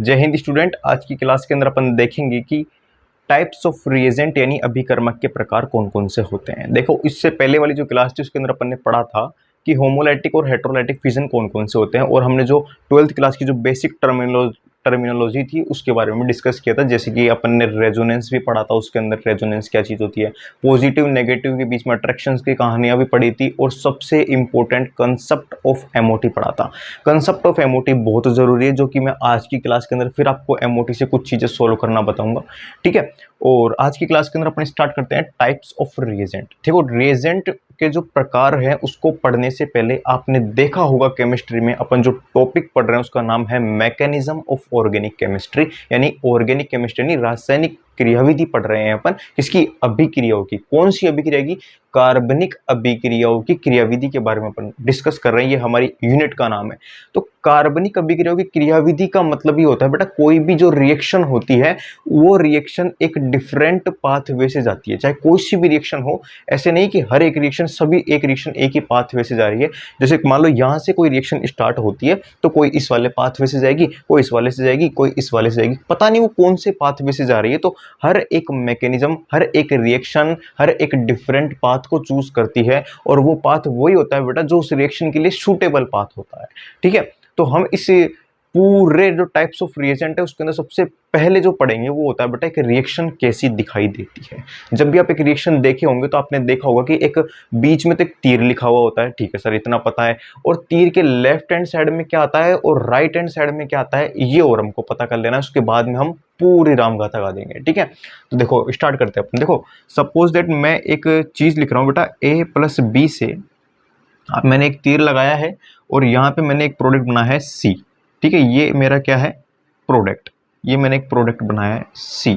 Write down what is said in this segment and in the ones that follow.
जय हिंद स्टूडेंट। आज की क्लास के अंदर अपन देखेंगे कि टाइप्स ऑफ रिएजेंट यानी अभिकर्मक के प्रकार कौन कौन से होते हैं। देखो, इससे पहले वाली जो क्लास थी उसके अंदर अपन ने पढ़ा था कि होमोलाइटिक और हेटेरोलाइटिक फिजन कौन कौन से होते हैं, और हमने जो 12th क्लास की जो बेसिक टर्मिनोलॉजी थी उसके बारे में डिस्कस किया था। जैसे कि अपन ने रेजोनेंस भी पढ़ा था, उसके अंदर रेजोनेंस क्या चीज़ होती है, पॉजिटिव नेगेटिव के बीच में अट्रैक्शंस की कहानियां भी पढ़ी थी, और सबसे इंपॉर्टेंट कंसेप्ट ऑफ एमओटी पढ़ा था। कंसेप्ट ऑफ एमओटी बहुत ज़रूरी है, जो कि मैं आज की क्लास के अंदर फिर आपको एमओटी से कुछ चीज़ें सोल्व करना बताऊंगा, ठीक है। और आज की क्लास के अंदर अपन स्टार्ट करते हैं टाइप्स ऑफ रिएजेंट। देखो, रिएजेंट के जो प्रकार हैं उसको पढ़ने से पहले आपने देखा होगा केमिस्ट्री में अपन जो टॉपिक पढ़ रहे हैं उसका नाम है मैकेनिज्म ऑफ ऑर्गेनिक केमिस्ट्री, यानी ऑर्गेनिक केमिस्ट्री यानी रासायनिक क्रियाविधि पढ़ रहे हैं अपन। किसकी? अभिक्रियाओं की। कौन सी अभिक्रिया की? कार्बनिक अभिक्रियाओं की क्रियाविधि के बारे में अपन डिस्कस कर रहे हैं। ये हमारी यूनिट का नाम है। तो कार्बनिक अभिक्रियाओं की क्रियाविधि का मतलब ही होता है बेटा, कोई भी जो रिएक्शन होती है वो रिएक्शन एक डिफरेंट पाथवे से जाती है। चाहे कोई सी भी रिएक्शन हो, ऐसे नहीं कि हर एक रिएक्शन सभी एक रिएक्शन एक ही पाथवे से जा रही है। जैसे मान लो यहाँ से कोई रिएक्शन स्टार्ट होती है तो कोई इस वाले पाथवे से जाएगी, कोई इस वाले से जाएगी, कोई इस वाले से जाएगी, पता नहीं वो कौन से पाथवे से जा रही है। तो हर एक मैकेनिज्म, हर एक रिएक्शन, हर एक डिफरेंट पाथ को चूज करती है, और वो पाथ वही होता है बेटा जो उस रिएक्शन के लिए सूटेबल पाथ होता है, ठीक है। तो हम इस पूरे जो टाइप्स ऑफ रिएजेंट है उसके अंदर सबसे पहले जो पढ़ेंगे वो होता है बेटा एक रिएक्शन कैसी दिखाई देती है। जब भी आप एक रिएक्शन देखे होंगे तो आपने देखा होगा कि एक बीच में तो एक तीर लिखा हुआ होता है, ठीक है सर, इतना पता है। और तीर के लेफ्ट हैंड साइड में क्या आता है और राइट हैंड साइड में क्या आता है, ये और हमको पता कर लेना है। उसके बाद में हम पूरी रामगाथा गा देंगे, ठीक है। तो देखो स्टार्ट करते हैं अपन। देखो, सपोज दैट मैं एक चीज लिख रहा हूँ बेटा, a + b से मैंने एक तीर लगाया है और यहाँ पे मैंने एक प्रोडक्ट बनाया है C, ठीक है। ये मेरा क्या है? प्रोडक्ट। ये मैंने एक प्रोडक्ट बनाया है C,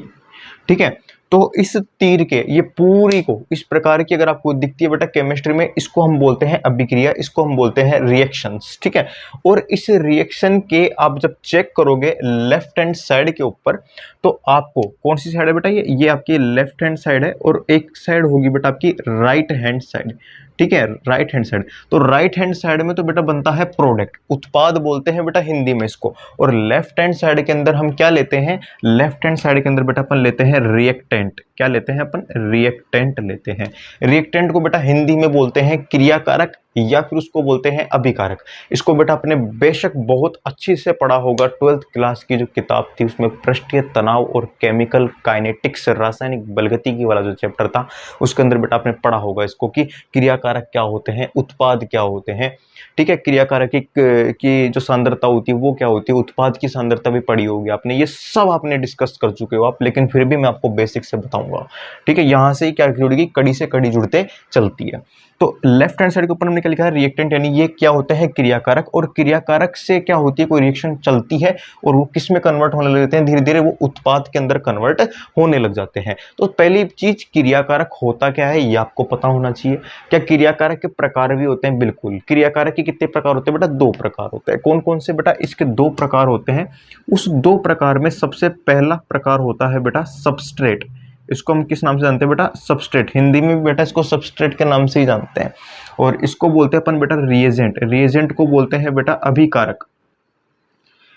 ठीक है। तो इस तीर के ये पूरी को इस प्रकार की अगर आपको दिखती है बेटा केमिस्ट्री में, इसको हम बोलते हैं अभिक्रिया, इसको हम बोलते हैं रिएक्शंस, ठीक है। और इस रिएक्शन के आप जब चेक करोगे लेफ्ट हैंड साइड के ऊपर, तो आपको कौन सी साइड है बेटा? ये आपकी लेफ्ट हैंड साइड है, और एक साइड होगी बेटा आपकी राइट हैंड साइड, ठीक है, राइट हैंड साइड। तो राइट हैंड साइड में तो बेटा बनता है प्रोडक्ट, उत्पाद बोलते हैं बेटा हिंदी में इसको। और लेफ्ट हैंड साइड के अंदर हम क्या लेते हैं? लेफ्ट हैंड साइड के अंदर बेटा अपन लेते हैं रिएक्टेंट। क्या लेते हैं अपन? रिएक्टेंट लेते हैं। रिएक्टेंट को बेटा हिंदी में बोलते हैं क्रियाकारक, या फिर उसको बोलते हैं अभिकारक। इसको बेटा आपने बेशक बहुत अच्छी से पढ़ा होगा। 12th क्लास की जो किताब थी उसमें पृष्ठीय तनाव और केमिकल काइनेटिक्स, रासायनिक बलगतिकी वाला जो चैप्टर था उसके अंदर बेटा आपने पढ़ा होगा इसको, कि क्रियाकारक क्या होते हैं, उत्पाद क्या होते हैं, ठीक है। क्रियाकारक की जो सांद्रता होती है वो क्या होती है, उत्पाद की सांद्रता भी पढ़ी होगी आपने। ये सब आपने डिस्कस कर चुके हो आप, लेकिन फिर भी मैं आपको बेसिक से बताऊंगा, ठीक है। यहां से क्या जुड़ेगी? कड़ी से कड़ी जुड़ते चलती है। तो लेफ्ट हैंड साइड के ऊपर हमने क्या लिखा है? रिएक्टेंट, यानी ये क्या होता है? क्रियाकारक। और क्रियाकारक से क्या होती है? कोई रिएक्शन चलती है और वो किस में कन्वर्ट होने लगते हैं? धीरे धीरे वो उत्पाद के अंदर कन्वर्ट होने लग जाते हैं। तो पहली चीज, क्रियाकारक होता क्या है ये आपको पता होना चाहिए। क्या क्रियाकारक के प्रकार भी होते हैं? बिल्कुल। क्रियाकारक के कितने प्रकार होते हैं बेटा? 2 प्रकार होते हैं। कौन कौन से बेटा? इसके 2 प्रकार होते हैं। उस 2 प्रकार में सबसे पहला प्रकार होता है बेटा सबस्ट्रेट। इसको हम किस नाम से जानते हैं बेटा? सबस्ट्रेट। हिंदी में भी बेटा इसको सबस्ट्रेट के नाम से ही जानते हैं। और इसको बोलते हैं अपन बेटा रिएजेंट। रिएजेंट को बोलते हैं बेटा अभिकारक।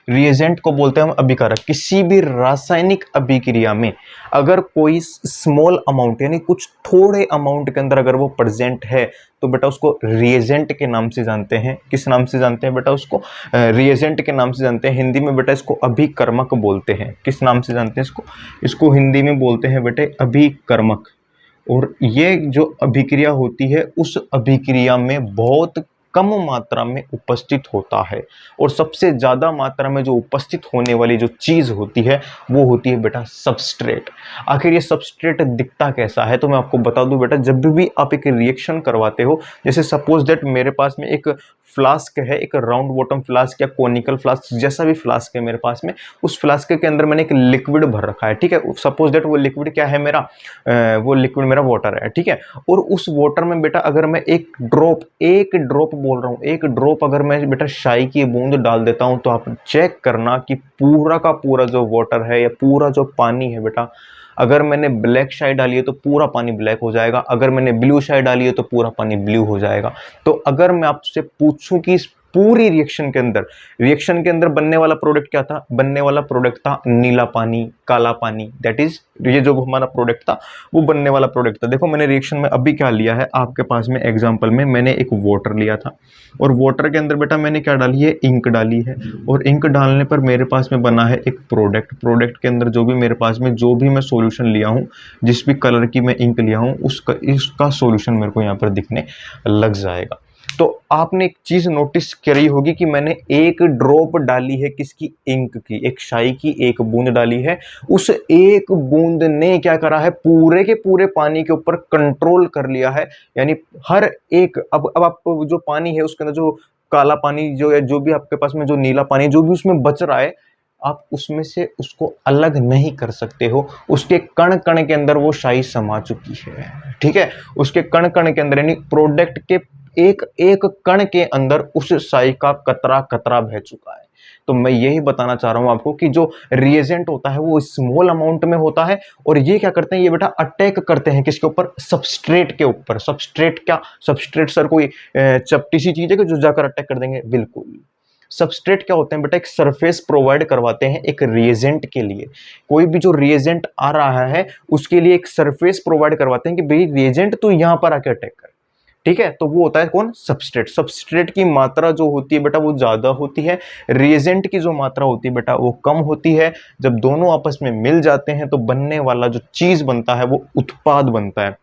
रिएजेंट को बोलते हैं हम अभिकारक। किसी भी रासायनिक अभिक्रिया में अगर कोई स्मॉल अमाउंट यानी कुछ थोड़े अमाउंट के अंदर अगर वो प्रेजेंट है तो बेटा उसको रिएजेंट के नाम से जानते हैं। किस नाम से जानते हैं बेटा? उसको रिएजेंट के नाम से जानते हैं। हिंदी में बेटा इसको अभिकर्मक बोलते हैं। किस नाम से जानते हैं इसको? इसको हिंदी में बोलते हैं बेटे अभिकर्मक। और ये जो अभिक्रिया होती है उस अभिक्रिया में बहुत कम मात्रा में उपस्थित होता है, और सबसे ज्यादा मात्रा में जो उपस्थित होने वाली जो चीज होती है वो होती है बेटा सबस्ट्रेट। आखिर ये सबस्ट्रेट दिखता कैसा है तो मैं आपको बता दूं बेटा, जब भी आप एक रिएक्शन करवाते हो, जैसे सपोज दैट मेरे पास में एक फ्लास्क है, एक राउंड बॉटम फ्लास्क या कोनिकल फ्लास्क, जैसा भी फ्लास्क है मेरे पास में, उस फ्लास्क के अंदर मैंने एक लिक्विड भर रखा है, ठीक है। सपोज दैट वो लिक्विड क्या है मेरा? वो लिक्विड मेरा वाटर है, ठीक है। और उस वाटर में बेटा अगर मैं एक ड्रॉप बोल रहा हूँ, एक ड्रॉप अगर मैं बेटा शाई की बूंद डाल देता हूं तो आप चेक करना कि पूरा का पूरा जो वाटर है या पूरा जो पानी है बेटा, अगर मैंने ब्लैक शाई डाली है तो पूरा पानी ब्लैक हो जाएगा, अगर मैंने ब्लू शाई डाली है तो पूरा पानी ब्लू हो जाएगा। तो अगर मैं आपसे पूछूं कि इस पूरी रिएक्शन के अंदर बनने वाला प्रोडक्ट क्या था? बनने वाला प्रोडक्ट था नीला पानी, काला पानी, दैट इज ये जो हमारा प्रोडक्ट था वो बनने वाला प्रोडक्ट था। देखो मैंने रिएक्शन में अभी क्या लिया है आपके पास में, एग्जांपल में मैंने एक वाटर लिया था और वाटर के अंदर बेटा मैंने क्या डाली है? इंक डाली है, और इंक डालने पर मेरे पास में बना है एक प्रोडक्ट के अंदर जो भी मेरे पास में जो भी मैं सॉल्यूशन लिया हूँ, जिस भी कलर की मैं इंक लिया हूँ इसका सॉल्यूशन मेरे को यहाँ पर दिखने लग जाएगा। तो आपने एक चीज नोटिस करी होगी कि मैंने एक ड्रॉप डाली है किसकी? इंक की, एक शाई की एक बूंद डाली है। उस एक बूंद ने क्या करा है? पूरे के पूरे पानी के ऊपर कंट्रोल कर लिया है। यानी हर एक अब आप जो पानी है उसके अंदर जो काला पानी जो है, जो भी आपके पास में जो नीला पानी जो भी उसमें बच रहा है, आप उसमें से उसको अलग नहीं कर सकते हो। उसके कण कण के अंदर वो शाई समा चुकी है, ठीक है? उसके कण कण के अंदर यानी प्रोडक्ट के एक एक कण के अंदर उस शाई का कतरा कतरा बह चुका है। तो मैं यही बताना चाह रहा हूं आपको कि जो रिएजेंट होता है वो स्मॉल अमाउंट में होता है, और ये क्या करते हैं? ये बेटा अटैक करते हैं किसके ऊपर? सबस्ट्रेट के ऊपर। सबस्ट्रेट क्या? सबस्ट्रेट सर कोई चपटी सी चीज है कि जो जाकर अटैक कर देंगे? बिल्कुल। सबस्ट्रेट क्या होते हैं बेटा? एक सरफेस प्रोवाइड करवाते हैं एक रिएजेंट के लिए। कोई भी जो रिएजेंट आ रहा है उसके लिए एक सरफेस प्रोवाइड करवाते हैं कि भाई रिएजेंट तो यहां पर आके अटैक कर, ठीक है? तो वो होता है कौन? सबस्ट्रेट। सबस्ट्रेट की मात्रा जो होती है बेटा वो ज्यादा होती है, रिएजेंट की जो मात्रा होती है बेटा वो कम होती है। जब दोनों आपस में मिल जाते हैं तो बनने वाला जो चीज बनता है वो उत्पाद बनता है।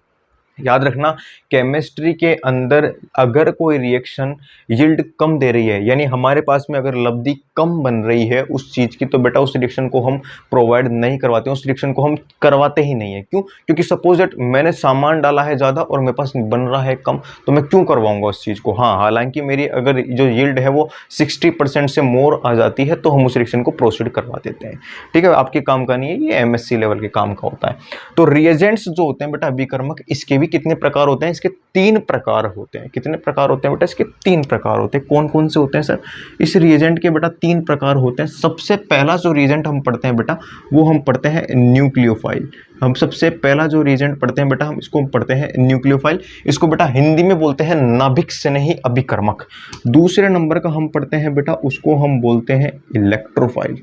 याद रखना, केमिस्ट्री के अंदर अगर कोई रिएक्शन यील्ड कम दे रही है, यानी हमारे पास में अगर लब्धि कम बन रही है उस चीज की, तो बेटा उस रिएक्शन को हम प्रोवाइड नहीं करवाते, उस रिएक्शन को हम करवाते ही नहीं है। क्यों? क्योंकि सपोज दैट मैंने सामान डाला है ज्यादा और मेरे पास बन रहा है कम, तो मैं क्यों करवाऊंगा उस चीज को? हाँ, हालांकि मेरी अगर जो यील्ड है वो 60% से मोर आ जाती है तो हम उस रिएक्शन को प्रोसीड करवा देते हैं, ठीक है? आपके काम का नहीं है, ये एमएससी लेवल के काम का होता है। तो रिएजेंट्स जो होते हैं बेटा अभिकर्मक, इसके भी कितने प्रकार होते हैं? इसके 3 प्रकार होते हैं। कितने प्रकार होते हैं बेटा? इसके 3 प्रकार होते हैं। कौन कौन से होते हैं सर? इस रिएजेंट के बेटा 3 प्रकार होते हैं। सबसे पहला जो रिएजेंट हम पढ़ते हैं बेटा वो हम पढ़ते हैं न्यूक्लियोफाइल। हम सबसे पहला जो रिएजेंट पढ़ते हैं बेटा हम इसको पढ़ते हैं न्यूक्लियोफाइल। इसको बेटा हिंदी में बोलते हैं नाभिक स्नेही अभिकर्मक। दूसरे नंबर का हम पढ़ते हैं बेटा उसको हम बोलते हैं इलेक्ट्रोफाइल।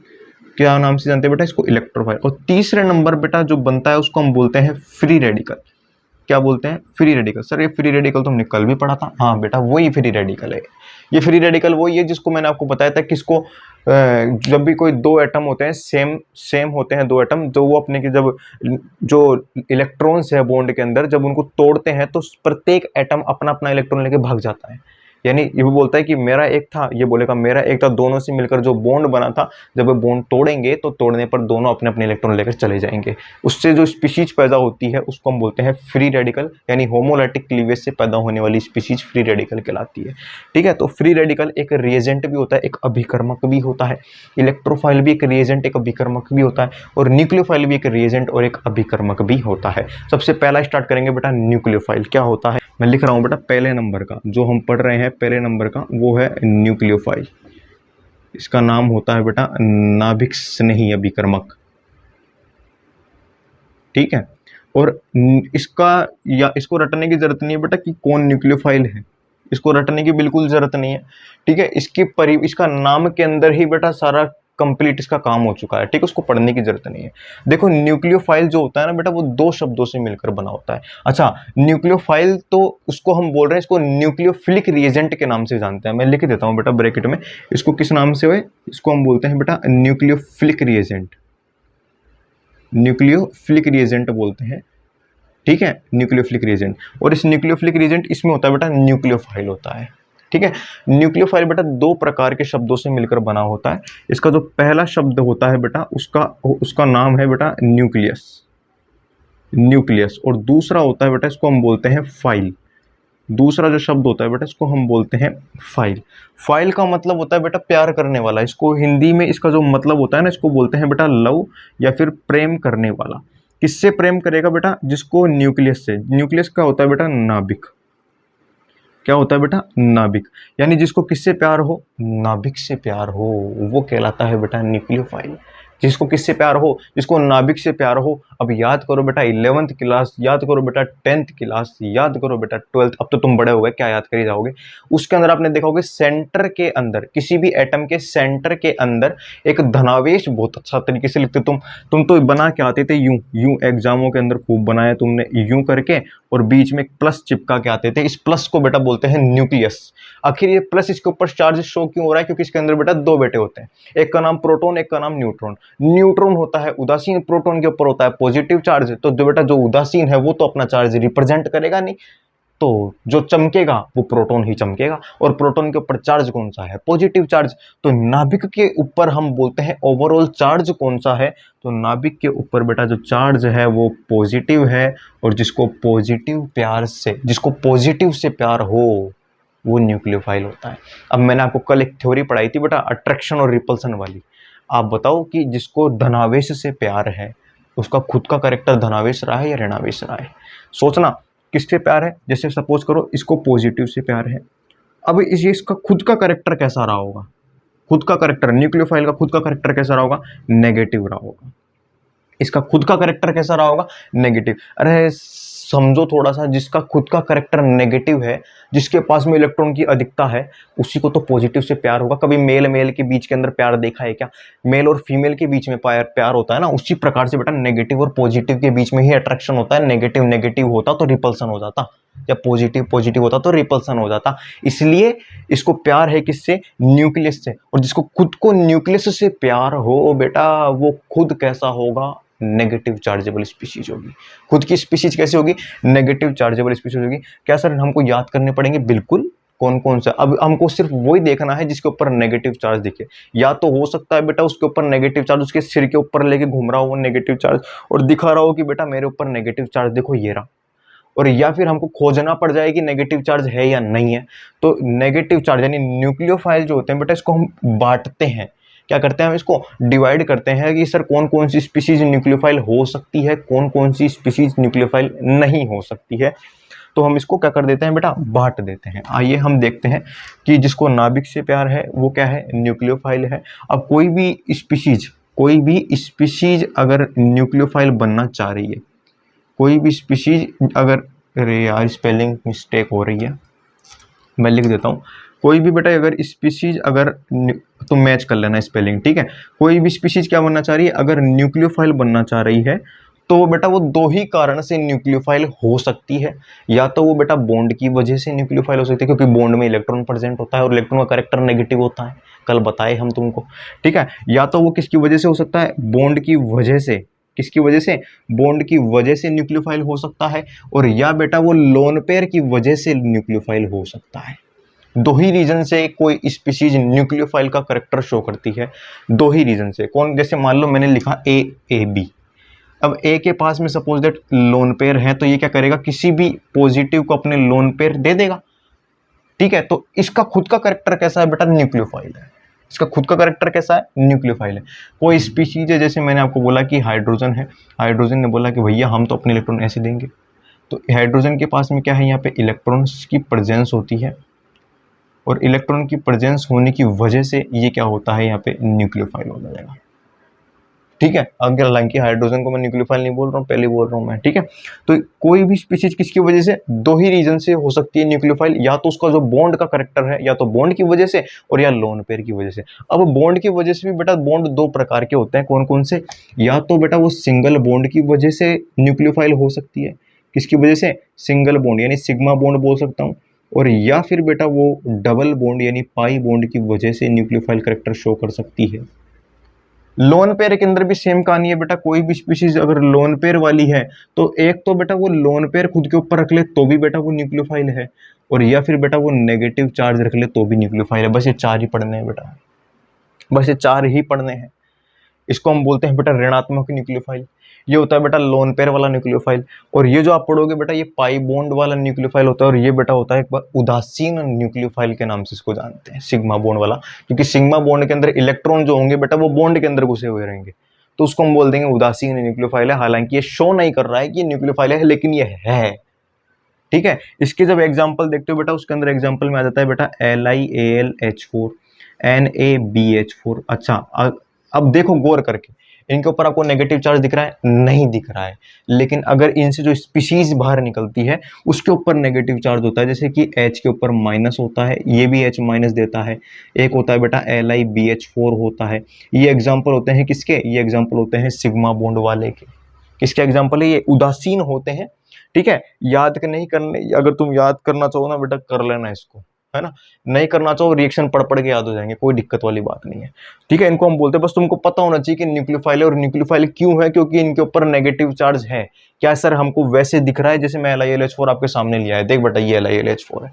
क्या नाम से जानते हैं बेटा इसको? इलेक्ट्रोफाइल। और तीसरे नंबर बेटा जो बनता है उसको हम बोलते हैं फ्री रेडिकल। क्या बोलते हैं? Free radical. सर ये फ्री रेडिकल तो हमने कल भी पढ़ा था। हाँ बेटा वही फ्री रेडिकल है। ये फ्री रेडिकल वही है जिसको मैंने आपको बताया था, किसको? जब भी कोई दो एटम होते हैं सेम होते हैं दो एटम, तो वो अपने के जब जो इलेक्ट्रॉन्स है बॉन्ड के अंदर जब उनको तोड़ते हैं तो प्रत्येक एटम अपना अपना इलेक्ट्रॉन लेके भाग जाता है। यानी ये भी बोलता है कि मेरा एक था, ये बोलेगा मेरा एक था, दोनों से मिलकर जो बॉन्ड बना था जब वो बॉन्ड तोड़ेंगे तो तोड़ने पर दोनों अपने अपने इलेक्ट्रॉन लेकर चले जाएंगे। उससे जो स्पीशीज पैदा होती है उसको हम बोलते हैं फ्री रेडिकल, यानी होमोलाइटिक क्लीवेज से पैदा होने वाली स्पीशीज फ्री रेडिकल कहलाती है, ठीक है? तो फ्री रेडिकल एक रिएजेंट भी होता है, एक अभिकर्मक भी होता है। इलेक्ट्रोफाइल भी एक रिएजेंट एक अभिकर्मक भी होता है, और न्यूक्लियोफाइल भी एक रिएजेंट और एक अभिकर्मक भी होता है। सबसे पहला स्टार्ट करेंगे बेटा न्यूक्लियोफाइल। क्या होता है? मैं लिख रहा हूं बेटा पहले नंबर का जो हम पढ़ रहे हैं, पहले नंबर का वो है न्यूक्लियोफाइल। इसका नाम होता है बेटा नाभिक स्नेही अभिकर्मक, ठीक है? और इसका या इसको रटने की जरूरत नहीं है बेटा कि कौन न्यूक्लियोफाइल है, इसको रटने की बिल्कुल जरूरत नहीं है, ठीक है? इसका नाम के अंदर ही बेटा सारा कंप्लीट इसका काम हो चुका है, ठीक है? उसको पढ़ने की जरूरत नहीं है। देखो न्यूक्लियोफाइल जो होता है ना बेटा वो 2 शब्दों से मिलकर बना होता है। अच्छा, न्यूक्लियोफाइल तो उसको हम बोल रहे हैं, इसको न्यूक्लियोफिलिक रिएजेंट के नाम से जानते हैं। मैं लिख देता हूं बेटा ब्रैकेट में, इसको किस नाम से है? इसको हम बोलते हैं बेटा न्यूक्लियोफिलिक रिएजेंट। न्यूक्लियोफिलिक रिएजेंट बोलते हैं, ठीक है? Nucleophilic reagent. और इस न्यूक्लियोफिलिक रिएजेंट इसमें होता है बेटा न्यूक्लियोफाइल होता है, ठीक है? न्यूक्लियोफाइल बेटा 2 प्रकार के शब्दों से मिलकर बना होता है। इसका जो पहला शब्द होता है बेटा उसका नाम है बेटा न्यूक्लियस, और दूसरा होता है बेटा इसको हम बोलते हैं फाइल। दूसरा जो शब्द होता है बेटा इसको हम बोलते हैं फाइल। फाइल का मतलब होता है बेटा प्यार करने वाला। इसको हिंदी में इसका जो मतलब होता है ना, इसको बोलते हैं बेटा लव या फिर प्रेम करने वाला। किससे प्रेम करेगा बेटा? जिसको न्यूक्लियस से। न्यूक्लियस का होता है बेटा नाभिक। क्या होता है बेटा? नाभिक। यानी जिसको किससे प्यार हो? नाभिक से प्यार हो, वो कहलाता है बेटा न्यूक्लियोफाइल। जिसको किससे प्यार हो? जिसको नाभिक से प्यार हो, अब याद करो बेटा 11th क्लास, याद करो बेटा 10th क्लास, याद करो बेटा 12th, अब तो तुम बड़े हो गए, क्या याद करी जाओगे। उसके अंदर आपने देखा होगा सेंटर के अंदर, किसी भी एटम के सेंटर के अंदर एक धनावेश बहुत अच्छा तरीके से लिखते तुम तो बना के आते थे यूं यूं, एग्जामों के अंदर खूब बनाया तुमने यूं करके, और बीच में एक प्लस चिपका के आते थे। इस प्लस को बेटा बोलते हैं न्यूक्लियस। आखिर ये प्लस इसके ऊपर चार्ज शो क्यों हो रहा है, क्योंकि इसके अंदर बेटा दो बेटे होते हैं, एक का नाम प्रोटॉन, एक का नाम न्यूट्रॉन। न्यूट्रॉन होता है उदासीन, प्रोटॉन के ऊपर होता है पॉजिटिव चार्ज। तो जो बेटा जो उदासीन है वो तो अपना चार्ज रिप्रेजेंट करेगा नहीं, तो जो चमकेगा वो प्रोटॉन ही चमकेगा, और प्रोटॉन के ऊपर चार्ज कौन सा है, पॉजिटिव चार्ज। तो नाभिक के ऊपर हम बोलते हैं ओवरऑल चार्ज कौन सा है, तो नाभिक के ऊपर बेटा जो चार्ज है वो पॉजिटिव है, और जिसको पॉजिटिव से प्यार हो वो न्यूक्लियोफाइल होता है। अब मैंने आपको कल एक थ्योरी पढ़ाई थी बेटा अट्रैक्शन और रिपल्सन वाली। आप बताओ कि जिसको धनावेश से प्यार है उसका खुद का कैरेक्टर धनावेश रहा है या ऋणावेश रहा है, सोचना किससे प्यार है। जैसे सपोज करो इसको पॉजिटिव से प्यार है, अब इसका खुद का कैरेक्टर कैसा रहा होगा, खुद का कैरेक्टर न्यूक्लियोफाइल का खुद का कैरेक्टर कैसा रहा होगा, नेगेटिव रहा होगा। इसका खुद का कैरेक्टर कैसा रहा होगा, नेगेटिव। अरे समझो थोड़ा सा, जिसका खुद का कैरेक्टर नेगेटिव है, जिसके पास में इलेक्ट्रॉन की अधिकता है, उसी को तो पॉजिटिव से प्यार होगा। कभी मेल मेल के बीच के अंदर प्यार देखा है क्या, मेल और फीमेल के बीच में प्यार होता है ना, उसी प्रकार से बेटा नेगेटिव और पॉजिटिव के बीच में ही अट्रैक्शन होता है। नेगेटिव नेगेटिव होता तो रिपल्सन हो जाता, जब पॉजिटिव पॉजिटिव होता तो रिपल्सन हो जाता। इसलिए इसको प्यार है किससे, न्यूक्लियस से। और जिसको खुद को न्यूक्लियस से प्यार हो बेटा, वो खुद कैसा होगा, नेगेटिव चार्जेबल स्पीशीज होगी। खुद की स्पीशीज कैसे होगी, नेगेटिव चार्जेबल स्पीशीज होगी। क्या सर हमको याद करने पड़ेंगे, बिल्कुल, कौन कौन सा। अब हमको सिर्फ वही देखना है जिसके ऊपर नेगेटिव चार्ज दिखे। या तो हो सकता है बेटा उसके ऊपर नेगेटिव चार्ज उसके सिर के ऊपर लेके घूम रहा हो वो नेगेटिव चार्ज, और दिखा रहा हो कि बेटा मेरे ऊपर नेगेटिव चार्ज देखो ये रहा। और या फिर हमको खोजना पड़ जाए कि नेगेटिव चार्ज है या नहीं है। तो नेगेटिव चार्ज यानी न्यूक्लियोफाइल जो होते हैं बेटा, इसको हम बांटते हैं। क्या करते हैं, हम इसको डिवाइड करते हैं कि सर कौन कौन सी स्पीशीज न्यूक्लियोफाइल हो सकती है, कौन कौन सी स्पीशीज न्यूक्लियोफाइल नहीं हो सकती है। तो हम इसको क्या कर देते हैं बेटा, बांट देते हैं। आइए हम देखते हैं कि जिसको नाभिक से प्यार है वो क्या है, न्यूक्लियोफाइल है। अब कोई भी स्पीशीज अगर न्यूक्लियोफाइल बनना चाह रही है, कोई भी स्पीशीज अगर, अरे यार स्पेलिंग मिस्टेक हो रही है, मैं लिख देता हूँ। कोई भी बेटा अगर स्पीशीज अगर, तो मैच कर लेना स्पेलिंग, ठीक है। कोई भी स्पीशीज क्या बनना चाह रही है, अगर न्यूक्लियोफाइल बनना चाह रही है, तो वो बेटा वो दो ही कारण से न्यूक्लियोफाइल हो सकती है। या तो वो बेटा बॉन्ड की वजह से न्यूक्लियोफाइल हो सकती है, क्योंकि बॉन्ड में इलेक्ट्रॉन प्रेजेंट होता है और इलेक्ट्रॉन का कैरेक्टर नेगेटिव होता है, कल बताए हम तुमको, ठीक है। या तो वो किसकी वजह से हो सकता है, बॉन्ड की वजह से, किसकी वजह से, बॉन्ड की वजह से न्यूक्लियोफाइल हो सकता है। और या बेटा वो लोन पेयर की वजह से न्यूक्लियोफाइल हो सकता है। दो ही रीजन से कोई स्पीशीज न्यूक्लियोफाइल का कैरेक्टर शो करती है, दो ही रीजन से। कौन, जैसे मान लो मैंने लिखा ए बी, अब ए के पास में सपोज दैट लोन पेयर है, तो ये क्या करेगा, किसी भी पॉजिटिव को अपने लोन पेयर दे देगा, ठीक है। तो इसका खुद का कैरेक्टर कैसा है बेटा, न्यूक्लियोफाइल है। इसका खुद का कैरेक्टर कैसा है, न्यूक्लियोफाइल है। कोई स्पीशीज है, जैसे मैंने आपको बोला कि हाइड्रोजन है, हाइड्रोजन ने बोला कि भैया हम तो अपने इलेक्ट्रॉन ऐसे देंगे, तो हाइड्रोजन के पास में क्या है, यहाँ पे इलेक्ट्रॉन्स की प्रेजेंस होती है, और इलेक्ट्रॉन की प्रेजेंस होने की वजह से ये क्या होता है, यहाँ पे न्यूक्लियोफाइल हो जाएगा, ठीक है। अगर हालांकि हाइड्रोजन को मैं न्यूक्लियोफाइल नहीं बोल रहा हूँ, पहले बोल रहा हूँ मैं, ठीक है। तो कोई भी स्पीशीज किसकी वजह से, दो ही रीजन से हो सकती है न्यूक्लियोफाइल, या तो उसका जो बॉन्ड का कैरेक्टर है, या तो बॉन्ड की वजह से, और या लोन पेयर की वजह से। अब बॉन्ड की वजह से भी बेटा बॉन्ड दो प्रकार के होते हैं, कौन कौन से, या तो बेटा वो सिंगल बॉन्ड की वजह से न्यूक्लियोफाइल हो सकती है, किसकी वजह से, सिंगल बॉन्ड यानी सिग्मा बॉन्ड बोल सकता हूँ, और या फिर बेटा वो डबल बॉन्ड यानी पाई बॉन्ड की वजह से न्यूक्लियोफाइल कैरेक्टर शो कर सकती है। लोन पेयर के अंदर भी सेम कहानी है बेटा, कोई भी स्पीशीज अगर लोन पेयर वाली है, तो एक तो बेटा वो लोन पेयर खुद के ऊपर रख ले तो भी बेटा वो न्यूक्लियोफाइल है, और या फिर बेटा वो नेगेटिव चार्ज रख ले तो भी न्यूक्लियोफाइल है। बस ये चार ही पढ़ने हैं बेटा, बस ये चार ही पढ़ने हैं। इसको हम बोलते हैं बेटा ऋणात्मक न्यूक्लियोफाइल, ये होता है बेटा लोन पेयर वाला न्यूक्लियोफाइल। और ये जो आप पढ़ोगे बेटा ये पाई बॉन्ड वाला न्यूक्लियोफाइल होता है, और ये बेटा होता है एक बार उदासीन न्यूक्लियोफाइल के नाम से इसको जानते हैं, सिग्मा बॉन्ड वाला, क्योंकि सिग्मा बॉन्ड के अंदर इलेक्ट्रॉन जो होंगे बेटा वो बॉन्ड के अंदर घुसे हुए रहेंगे, तो उसको हम बोल देंगे उदासीन न्यूक्लियोफाइल है। हालांकि ये शो नहीं कर रहा है कि न्यूक्लियोफाइल है, लेकिन ये है, ठीक है। इसके जब एग्जाम्पल देखते हो बेटा, उसके अंदर एग्जाम्पल में आ जाता है बेटा LiAlH4 NaBH4। अच्छा अब देखो गौर करके, इनके ऊपर आपको नेगेटिव चार्ज दिख रहा है? नहीं दिख रहा है। लेकिन अगर इनसे जो स्पीशीज बाहर निकलती है उसके ऊपर नेगेटिव चार्ज होता है, जैसे कि H के ऊपर माइनस होता है, ये भी H माइनस देता है। एक होता है बेटा LiBH4 होता है। ये एग्जाम्पल होते हैं किसके? ये एग्जाम्पल होते हैं सिग्मा बॉन्ड वाले के। किसके एग्जाम्पल है? ये उदासीन होते हैं। ठीक है, याद नहीं करने, अगर तुम याद करना चाहो ना बेटा कर लेना इसको, है ना। नहीं करना चाहो रिएक्शन पढ़ पढ़ के याद हो जाएंगे, कोई दिक्कत वाली बात नहीं है। ठीक है, इनको हम बोलते हैं, बस तुमको पता होना चाहिए कि न्यूक्लियोफाइल है। और न्यूक्लियोफाइल क्यों है? क्योंकि इनके ऊपर नेगेटिव चार्ज है। क्या सर हमको वैसे दिख रहा है जैसे मैं LiLH4 आपके सामने लिया है, देख बेटा ये LiLH4 है।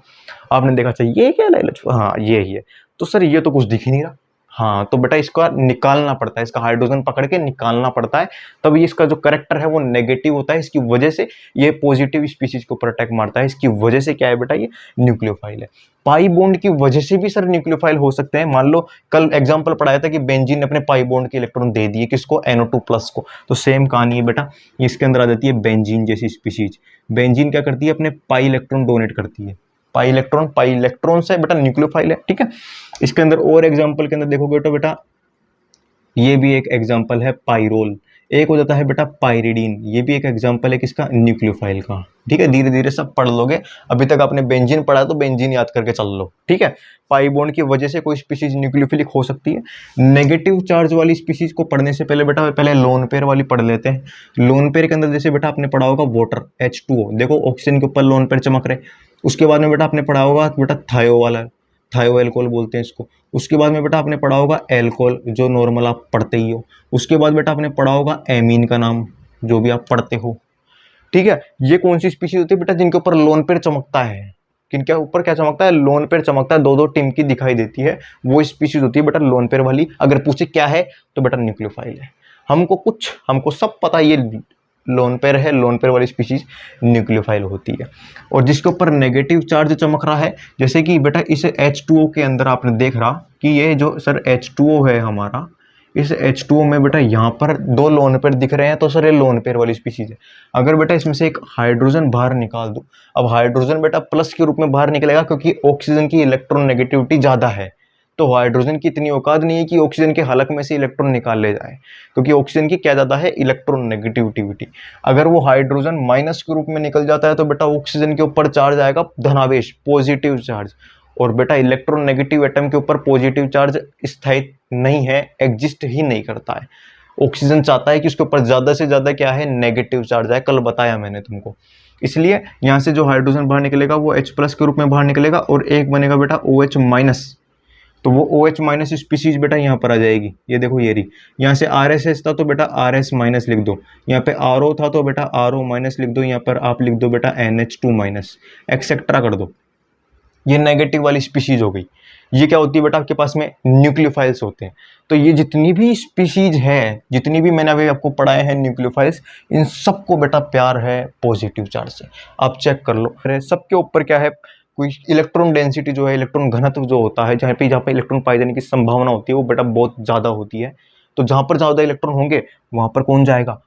आपने देखा अच्छा ये क्या LiLH4? हाँ ये ही है। तो सर ये तो कुछ दिख ही नहीं रहा। हाँ तो बेटा इसका निकालना पड़ता है, इसका हाइड्रोजन पकड़ के निकालना पड़ता है, तब ये इसका जो करेक्टर है वो नेगेटिव होता है। इसकी वजह से ये पॉजिटिव स्पीशीज के ऊपर अटैक मारता है। इसकी वजह से क्या है बेटा? ये न्यूक्लियोफाइल है। पाई बॉन्ड की वजह से भी सर न्यूक्लियोफाइल हो सकते हैं। मान लो कल एग्जांपल पढ़ाया था कि बेंजीन ने अपने पाई बॉन्ड के इलेक्ट्रॉन दे दिए किसको? NO2+ को। तो सेम कहानी है बेटा, इसके अंदर आ जाती है बेंजीन जैसी स्पीशीज। बेंजीन क्या करती है? अपने पाई इलेक्ट्रॉन डोनेट करती है। पाई इलेक्ट्रॉन से बेटा न्यूक्लियोफाइल है। ठीक है, इसके अंदर और एग्जांपल के अंदर देखोगे तो बेटा ये भी एक एग्जांपल है पाइरोल। एक हो जाता है बेटा पाइरिडीन, ये भी एक एग्जांपल है किसका? न्यूक्लियोफाइल का। ठीक है, धीरे धीरे सब पढ़ लोगे। अभी तक आपने बेंजीन पढ़ा तो बेंजीन याद करके चल लो। ठीक है, पाई बॉन्ड की वजह से कोई स्पीशीज न्यूक्लियोफिलिक हो सकती है। नेगेटिव चार्ज वाली स्पीशीज को पढ़ने से पहले बेटा पहले लोन पेयर वाली पढ़ लेते हैं। लोन पेयर के अंदर जैसे बेटा आपने पढ़ा होगा वाटर H2O, देखो ऑक्सीजन के ऊपर लोन पेयर चमक रहे। उसके बाद में बेटा आपने पढ़ा होगा बेटा थायो वाला, थायो एल्कोहल बोलते हैं इसको। उसके बाद में बेटा आपने पढ़ा होगा एल्कोहल, जो नॉर्मल आप पढ़ते ही हो। उसके बाद बेटा आपने पढ़ा होगा एमीन का नाम, जो भी आप पढ़ते हो। ठीक है, ये कौन सी स्पीशीज होती है बेटा? जिनके ऊपर लोन पेयर चमकता है। किनके ऊपर क्या चमकता है? लोन पेयर चमकता है, दो दो टिम की दिखाई देती है, वो स्पीशीज होती है बेटा लोन पेयर वाली। अगर पूछे क्या है तो बेटा न्यूक्लियोफाइल है। हमको सब पता है, ये लोन पेयर है, लोन पेयर वाली स्पीशीज न्यूक्लियोफाइल होती है। और जिसके ऊपर नेगेटिव चार्ज चमक रहा है, जैसे कि बेटा इस H2O के अंदर आपने देख रहा कि ये जो सर H2O है हमारा, इस H2O में बेटा यहाँ पर दो लोन पेयर दिख रहे हैं, तो सर ये लोन पेयर वाली स्पीशीज है। अगर बेटा इसमें से एक हाइड्रोजन बाहर निकाल दो, अब हाइड्रोजन बेटा प्लस के रूप में बाहर निकलेगा क्योंकि ऑक्सीजन की इलेक्ट्रॉन नेगेटिविटी ज़्यादा है। तो हाइड्रोजन की इतनी औकात नहीं है कि ऑक्सीजन के हलक में से इलेक्ट्रॉन निकाल ले जाए, क्योंकि ऑक्सीजन की क्या ज़्यादा है? Electron negativity. अगर वो हाइड्रोजन माइनस के रूप में निकल जाता है तो बेटा ऑक्सीजन के ऊपर चार्ज आएगा धनावेश, पॉजिटिव चार्ज। और बेटा इलेक्ट्रॉन नेगेटिव एटम के ऊपर पॉजिटिव चार्ज स्थायी नहीं है, एग्जिस्ट ही नहीं करता है। ऑक्सीजन चाहता है कि उसके ऊपर ज़्यादा से ज़्यादा क्या है? नेगेटिव चार्ज है, कल बताया मैंने तुमको। इसलिए यहाँ से जो हाइड्रोजन बाहर निकलेगा वो H+ के रूप में बाहर निकलेगा, और एक बनेगा बेटा OH-, तो वो OH- स्पीशीज बेटा यहाँ पर आ जाएगी। ये देखो ये रही, यहाँ से RSS था तो बेटा RS- लिख दो, यहाँ पे RO था तो बेटा RO- लिख दो, यहाँ पर आप लिख दो बेटा NH2-, एक्सेट्रा कर दो। ये नेगेटिव वाली स्पीशीज हो गई। ये क्या होती है बेटा? आपके पास में न्यूक्लियोफाइल्स होते हैं। तो ये जितनी भी स्पीशीज है, जितनी भी मैंने अभी आपको पढ़ाए हैं न्यूक्लियोफाइल्स, इन सबको बेटा प्यार है पॉजिटिव चार्ज से। आप चेक कर लो, सबके ऊपर क्या है? कोई इलेक्ट्रॉन डेंसिटी जो है, इलेक्ट्रॉन घनत्व जो होता है, जहाँ पे इलेक्ट्रॉन पाए जाने की संभावना होती है वो बेटा बहुत ज़्यादा होती है। तो जहाँ पर ज़्यादा इलेक्ट्रॉन होंगे वहाँ पर कौन जाएगा?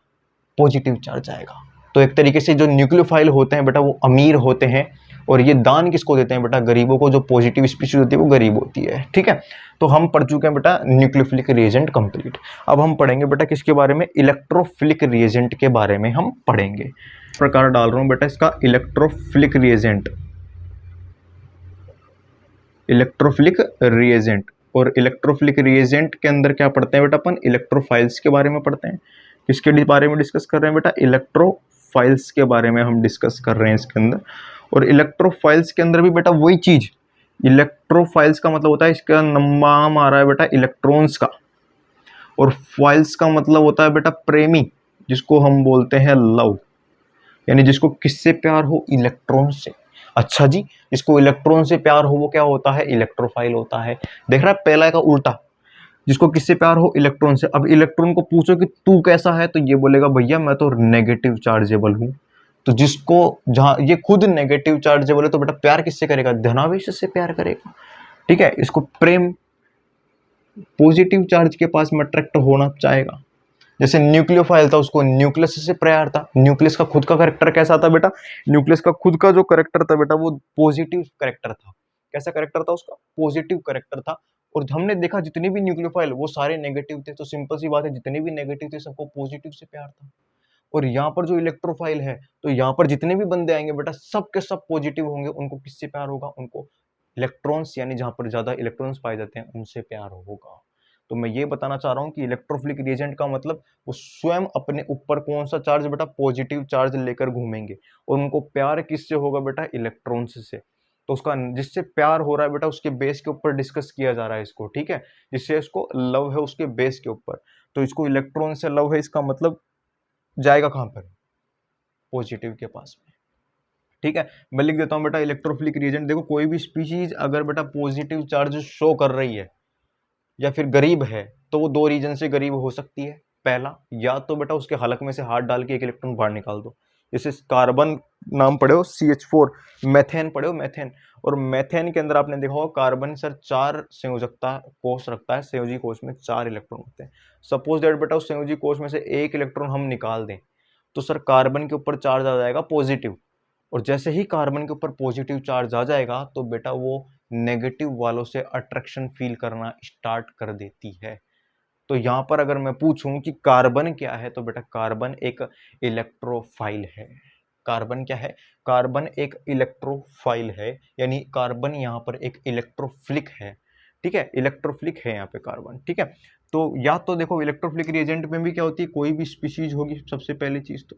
पॉजिटिव चार्ज आएगा। तो एक तरीके से जो न्यूक्लियोफाइल होते हैं बेटा वो अमीर होते हैं, और ये दान किसको देते हैं बेटा? गरीबों को। जो पॉजिटिव स्पीशीज होती है वो गरीब होती है। ठीक है, तो हम पढ़ चुके हैं बेटा न्यूक्लियोफिलिक रिएजेंट कंप्लीट। अब हम पढ़ेंगे बेटा किसके बारे में? इलेक्ट्रोफिलिक रिएजेंट के बारे में हम पढ़ेंगे। इस प्रकार डाल रहा हूं बेटा इसका इलेक्ट्रोफिलिक रिएजेंट, इलेक्ट्रोफिलिक रिएजेंट। और इलेक्ट्रोफिलिक रिएजेंट के अंदर क्या पढ़ते हैं बेटा? अपन इलेक्ट्रोफाइल्स के बारे में पढ़ते हैं। किसके बारे में डिस्कस कर रहे हैं बेटा? इलेक्ट्रोफाइल्स के बारे में हम डिस्कस कर रहे हैं इसके अंदर। और इलेक्ट्रोफाइल्स के अंदर भी बेटा वही चीज, इलेक्ट्रोफाइल्स का मतलब होता है, इसका नाम आ रहा है बेटा इलेक्ट्रॉन्स का, और फाइल्स का मतलब होता है बेटा प्रेमी, जिसको हम बोलते हैं लव, यानी जिसको किससे प्यार हो? इलेक्ट्रॉन से। अच्छा जी, जिसको इलेक्ट्रॉन से प्यार हो वो क्या होता है? इलेक्ट्रोफाइल होता है। देख रहा है, पहला का उल्टा, जिसको किससे प्यार हो? इलेक्ट्रॉन से। अब इलेक्ट्रॉन को पूछो कि तू कैसा है, तो ये बोलेगा भैया मैं तो नेगेटिव चार्जेबल हूं। तो जिसको, जहां ये खुद नेगेटिव चार्जेबल है, तो बेटा प्यार किससे करेगा? धनावेश से प्यार करेगा। ठीक है, इसको प्रेम पॉजिटिव चार्ज के पास में अट्रैक्ट होना चाहेगा। जैसे न्यूक्लियोफाइल था, उसको न्यूक्लियस से प्यार था। न्यूक्लियस का खुद का कैरेक्टर कैसा था बेटा? न्यूक्लियस का खुद का जो कैरेक्टर था बेटा वो पॉजिटिव कैरेक्टर था। कैसा कैरेक्टर था उसका? पॉजिटिव कैरेक्टर था। और हमने देखा जितने भी न्यूक्लियोफाइल वो सारे नेगेटिव थे, तो सिंपल सी बात है जितने भी नेगेटिव थे सबको पॉजिटिव से प्यार था। और यहाँ पर जो इलेक्ट्रोफाइल है, तो यहाँ पर जितने भी बंदे आएंगे बेटा सब के सब पॉजिटिव होंगे, उनको किससे प्यार होगा? उनको इलेक्ट्रॉन्स यानी जहां पर ज्यादा इलेक्ट्रॉन्स पाए जाते हैं उनसे प्यार होगा। तो मैं ये बताना चाह रहा हूं कि इलेक्ट्रोफिलिक रिएजेंट का मतलब वो स्वयं अपने ऊपर कौन सा चार्ज बेटा? पॉजिटिव चार्ज लेकर घूमेंगे, और उनको प्यार किससे होगा बेटा? इलेक्ट्रॉन्स से। तो उसका जिससे प्यार हो रहा है बेटा उसके बेस के ऊपर डिस्कस किया जा रहा है इसको, ठीक है, जिससे इसको लव है उसके बेस के ऊपर, तो इसको इलेक्ट्रॉन से लव है, इसका मतलब जाएगा कहां पर? पॉजिटिव के पास में, ठीक है। मैं लिख देता हूं बेटा इलेक्ट्रोफिलिक रिएजेंट। देखो कोई भी स्पीशीज अगर बेटा पॉजिटिव चार्ज शो कर रही है या फिर गरीब है, तो वो दो रीजन से गरीब हो सकती है। पहला, या तो बेटा उसके हलक में से हाथ डाल के एक इलेक्ट्रॉन बाहर निकाल दो, जैसे कार्बन नाम पढ़े हो CH4, मैथेन पढ़े हो मैथेन, और मैथेन के अंदर आपने देखा होगा कार्बन सर 4 संयोजकता कोष रखता है, संयोजी कोष में 4 इलेक्ट्रॉन होते हैं। सपोज दैट बेटा उस संयोजी कोष में से एक इलेक्ट्रॉन हम निकाल दें, तो सर कार्बन के ऊपर चार्ज आ जाएगा पॉजिटिव, और जैसे ही कार्बन के ऊपर पॉजिटिव चार्ज आ जाएगा तो बेटा वो नेगेटिव वालों से अट्रैक्शन फील करना स्टार्ट कर देती है। तो यहां पर अगर मैं पूछूं कि कार्बन क्या है, तो बेटा कार्बन एक इलेक्ट्रोफाइल है। कार्बन क्या है? कार्बन एक इलेक्ट्रोफाइल है, यानी कार्बन यहां पर एक इलेक्ट्रोफिलिक है, ठीक है, इलेक्ट्रोफिलिक है यहाँ पे कार्बन, ठीक है। तो या तो देखो इलेक्ट्रोफिलिक रिएजेंट में भी क्या होती है, कोई भी स्पीशीज होगी, सबसे पहली चीज तो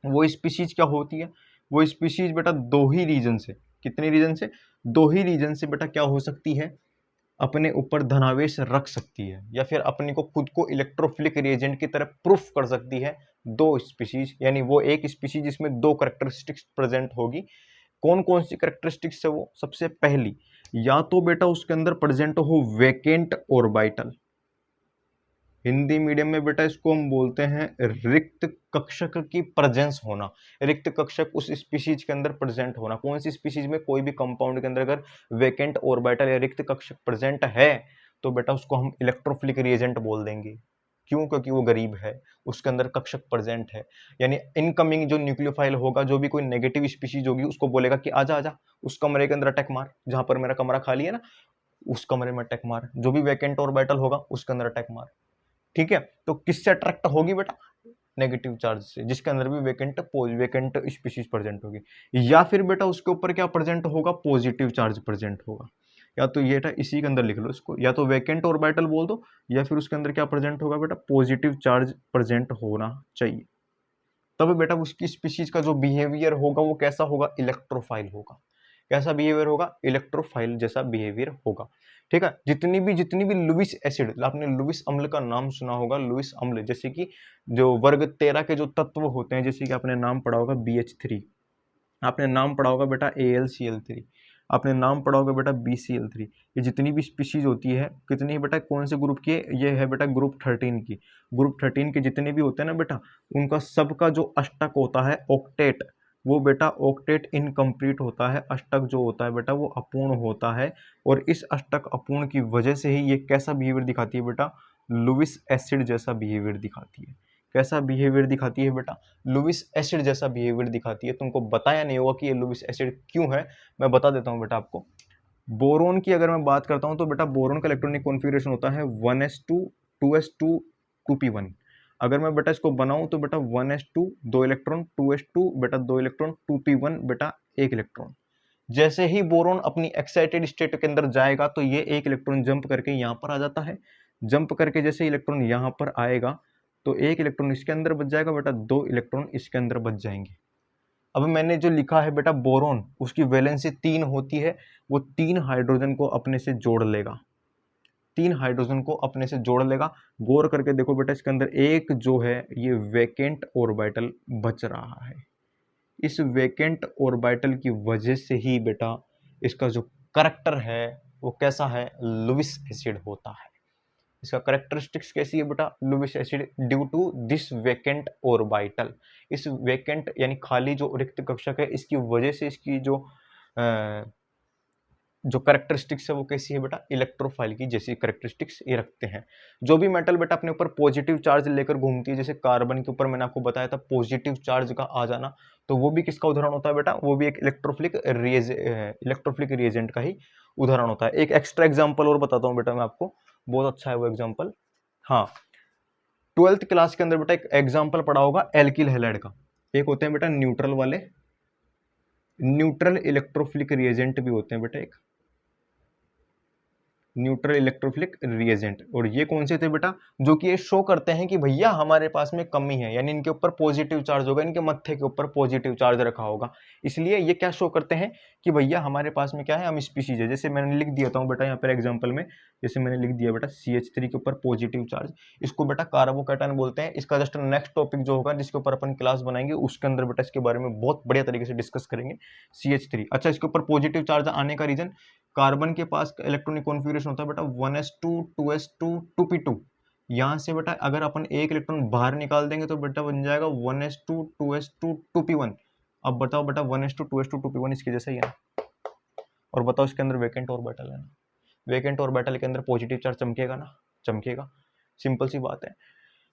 वो स्पीशीज क्या होती है? वो स्पीशीज बेटा दो ही रीजन से, कितने रीजन से? दो ही रीजन से बेटा क्या हो सकती है? अपने ऊपर धनावेश रख सकती है, या फिर अपने को खुद को इलेक्ट्रोफिलिक रिएजेंट की तरह प्रूफ कर सकती है। दो स्पीशीज, यानी वो एक स्पीशीज जिसमें दो करेक्टरिस्टिक्स प्रेजेंट होगी। कौन कौन सी करेक्टरिस्टिक्स है वो? सबसे पहली, या तो बेटा उसके अंदर प्रेजेंट हो वेकेंट ऑर्बिटल, हिंदी मीडियम में बेटा इसको हम बोलते हैं रिक्त कक्षक की प्रेजेंस होना। रिक्त कक्षक उस स्पीशीज के अंदर प्रेजेंट होना, कौन सी स्पीशीज में? कोई भी कंपाउंड के अंदर अगर वेकेंट ऑर्बिटल या रिक्त कक्षक प्रेजेंट है तो बेटा उसको हम इलेक्ट्रोफिलिक रिएजेंट बोल देंगे। क्यों? क्योंकि वो गरीब है, उसके अंदर कक्षक प्रेजेंट है, यानी इनकमिंग जो न्यूक्लियोफाइल होगा, जो भी कोई नेगेटिव स्पीशीज होगी उसको बोलेगा कि आजा आजा उस कमरे के अंदर अटैक मार, जहां पर मेरा कमरा खाली है ना उस कमरे में अटैक मार, जो भी वेकेंट ऑर्बिटल होगा उसके अंदर अटैक मार, ठीक है। तो किससे अट्रैक्ट होगी बेटा? नेगेटिव चार्ज से, जिसके अंदर भी वेकेंट स्पीशीज प्रेजेंट होगी। या फिर बेटा उसके ऊपर क्या प्रेजेंट होगा? पॉजिटिव चार्ज प्रेजेंट होगा। या तो ये था, इसी के अंदर लिख लो इसको, या तो वेकेंट ऑर्बिटल बोल दो, या फिर उसके अंदर क्या प्रेजेंट होगा बेटा? पॉजिटिव चार्ज प्रेजेंट होना चाहिए। तब बेटा उसकी स्पीशीज का जो बिहेवियर होगा वो कैसा होगा? इलेक्ट्रोफाइल होगा। कैसा बिहेवियर होगा? इलेक्ट्रोफाइल जैसा बिहेवियर होगा, ठीक है। जितनी भी लुइस एसिड, आपने लुइस अम्ल का नाम सुना होगा, लुइस अम्ल, जैसे कि जो वर्ग 13 के जो तत्व होते हैं, जैसे कि आपने नाम पढ़ा होगा BH3, आपने नाम पढ़ा होगा बेटा AlCl3, आपने नाम पढ़ा होगा बेटा BCl3। ये जितनी भी स्पीशीज होती है, कितनी बेटा कौन से ग्रुप की? ये है बेटा ग्रुप 13 की। ग्रुप 13 के जितने भी होते हैं ना बेटा, उनका सबका जो अष्टक होता है ऑक्टेट, वो बेटा ऑक्टेट इनकम्प्लीट होता है। अष्टक जो होता है बेटा वो अपूर्ण होता है, और इस अष्टक अपूर्ण की वजह से ही ये कैसा बिहेवियर दिखाती है बेटा? लुइस एसिड जैसा बिहेवियर दिखाती है। कैसा बिहेवियर दिखाती है बेटा? लुइस एसिड जैसा बिहेवियर दिखाती है। तुमको बताया नहीं होगा कि ये लुइस एसिड क्यों है, मैं बता देता हूँ बेटा आपको। बोरोन की अगर मैं बात करता हूँ तो बेटा बोरोन का इलेक्ट्रॉनिक कॉन्फ़िगरेशन होता है 1s2 2s2 2p1। अगर मैं बेटा इसको बनाऊं तो बेटा 1s2 2 इलेक्ट्रॉन, 2s2 बेटा 2 इलेक्ट्रॉन, 2p1 बेटा 1 इलेक्ट्रॉन। जैसे ही बोरोन अपनी एक्साइटेड स्टेट के अंदर जाएगा तो ये एक इलेक्ट्रॉन जंप करके यहाँ पर आ जाता है। जंप करके जैसे इलेक्ट्रॉन यहाँ पर आएगा तो एक इलेक्ट्रॉन इसके अंदर बच जाएगा बेटा, 2 इलेक्ट्रॉन इसके अंदर बच जाएंगे। अब मैंने जो लिखा है बेटा बोरोन, उसकी वैलेंसी 3 होती है, वो 3 हाइड्रोजन को अपने से जोड़ लेगा, 3 हाइड्रोजन को अपने से जोड़ लेगा। गौर करके देखो बेटा इसके अंदर एक जो है ये वेकेंट ऑर्बिटल बच रहा है। इस वेकेंट ऑर्बिटल की वजह से ही बेटा इसका जो करैक्टर है वो कैसा है? लुइस एसिड होता है। इसका करेक्टरिस्टिक्स कैसी है बेटा? Lewis acid due to this vacant orbital. इस वेकेंट यानी खाली जो रिक्त कक्षक है, इसकी वजह से इसकी जो करेक्टरिस्टिक्स है वो कैसी है बेटा? इलेक्ट्रोफाइल की जैसी करेक्टरिस्टिक्स ये रखते हैं। जो भी मेटल बेटा अपने ऊपर पॉजिटिव चार्ज लेकर घूमती है, जैसे कार्बन के ऊपर मैंने आपको बताया था पॉजिटिव चार्ज का आ जाना, तो वो भी किसका उदाहरण होता है बेटा? वो भी एक इलेक्ट्रोफिलिक रिएजेंट का ही उदाहरण होता है। एक एक्स्ट्रा एग्जाम्पल और बताता हूँ बेटा मैं आपको, बहुत अच्छा है वो एग्जाम्पल। हाँ, 12th क्लास के अंदर बेटा एक एग्जाम्पल पढ़ा होगा एल्किल हैलाइड का। एक होते हैं बेटा न्यूट्रल वाले, न्यूट्रल इलेक्ट्रोफिलिक रिएजेंट भी होते हैं बेटा, एक न्यूट्रल इलेक्ट्रोफिलिक रिएजेंट। और ये कौन से थे बेटा, जो कि ये शो करते हैं कि भैया हमारे पास में कमी है, यानी इनके ऊपर पॉजिटिव चार्ज होगा, इनके मत्थे के ऊपर पॉजिटिव चार्ज रखा होगा, इसलिए ये क्या शो करते हैं कि भैया हमारे पास में क्या है, हम स्पीशीज है। जैसे मैंने लिख दिया था बेटा यहाँ पर एग्जाम्पल में, जैसे मैंने लिख दिया बेटा CH3 के ऊपर पॉजिटिव चार्ज, इसको बेटा कार्बोकैटायन बोलते हैं। इसका जस्ट नेक्स्ट टॉपिक जो होगा जिसके ऊपर अपन क्लास बनाएंगे उसके अंदर बेटा इसके बारे में बहुत बढ़िया तरीके से डिस्कस करेंगे CH3। अच्छा, इसके ऊपर पॉजिटिव चार्ज आने का रीजन, कार्बन के पास इलेक्ट्रॉनिक कॉन्फ़िगरेशन होता है बेटा 1s2 2s2 2p2। यहाँ से बेटा अगर अपन एक इलेक्ट्रॉन बाहर निकाल देंगे तो बेटा बन जाएगा 1s2 2s2 2p1। अब बताओ बेटा 1s2 2s2 2p1 इसके जैसा ही है ना। और बताओ इसके अंदर वैकेंट ऑर्बिटल है ना, वैकेंट ऑर्बिटल के अंदर पॉजिटिव चार्ज चमकेगा ना, चमकेगा, सिंपल सी बात है।